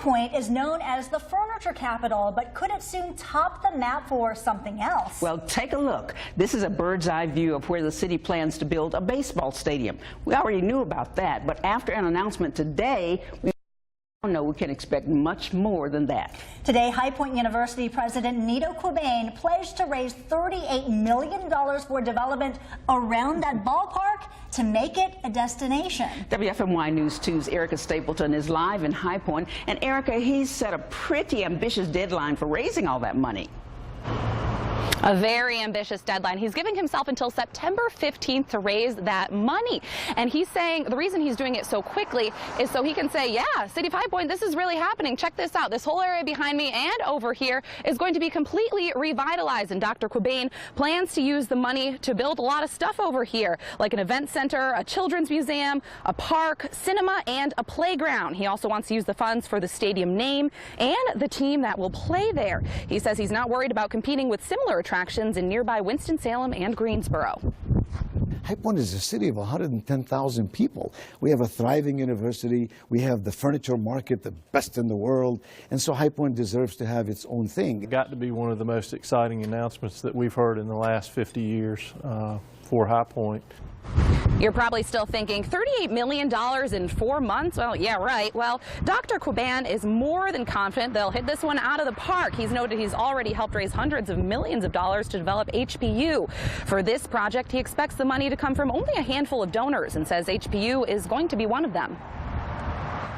Point is known as the furniture capital, but could it soon top the map for something else? Well, take a look. This is a bird's eye view of where the city plans to build a baseball stadium. We already knew about that, but after an announcement today, we know we can expect much more than that. Today, High Point University President Nido Qubein pledged to raise $38 million for development around that ballpark to make it a destination. WFMY News 2's Erica Stapleton is live in High Point. And Erica, he's set a pretty ambitious deadline for raising all that money. A very ambitious deadline. He's giving himself until September 15th to raise that money. And he's saying the reason he's doing it so quickly is so he can say, yeah, City of High Point, this is really happening. Check this out. This whole area behind me and over here is going to be completely revitalized. And Dr. Qubein plans to use the money to build a lot of stuff over here, like an event center, a children's museum, a park, cinema, and a playground. He also wants to use the funds for the stadium name and the team that will play there. He says he's not worried about competing with similar attractions in nearby Winston-Salem and Greensboro. High Point is a city of 110,000 people. We have a thriving university. We have the furniture market, the best in the world. And so High Point deserves to have its own thing. It got to be one of the most exciting announcements that we've heard in the last 50 years for High Point. You're probably still thinking $38 million in 4 months? Well, yeah, right. Well, Dr. Qubein is more than confident they'll hit this one out of the park. He's noted he's already helped raise hundreds of millions of dollars to develop HPU. For this project, he expects the money to come from only a handful of donors and says HPU is going to be one of them.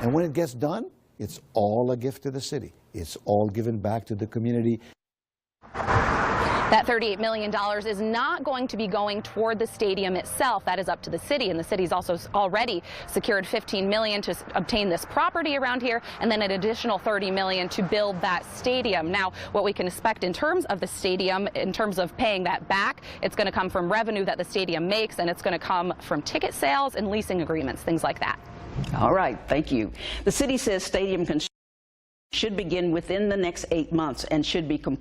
And when it gets done, it's all a gift to the city. It's all given back to the community. That $38 million is not going to be going toward the stadium itself. That is up to the city, and the city's also already secured $15 million to obtain this property around here, and then an additional $30 million to build that stadium. Now, what we can expect in terms of the stadium, in terms of paying that back, it's going to come from revenue that the stadium makes, and it's going to come from ticket sales and leasing agreements, things like that. All right, thank you. The city says stadium construction should begin within the next 8 months and should be complete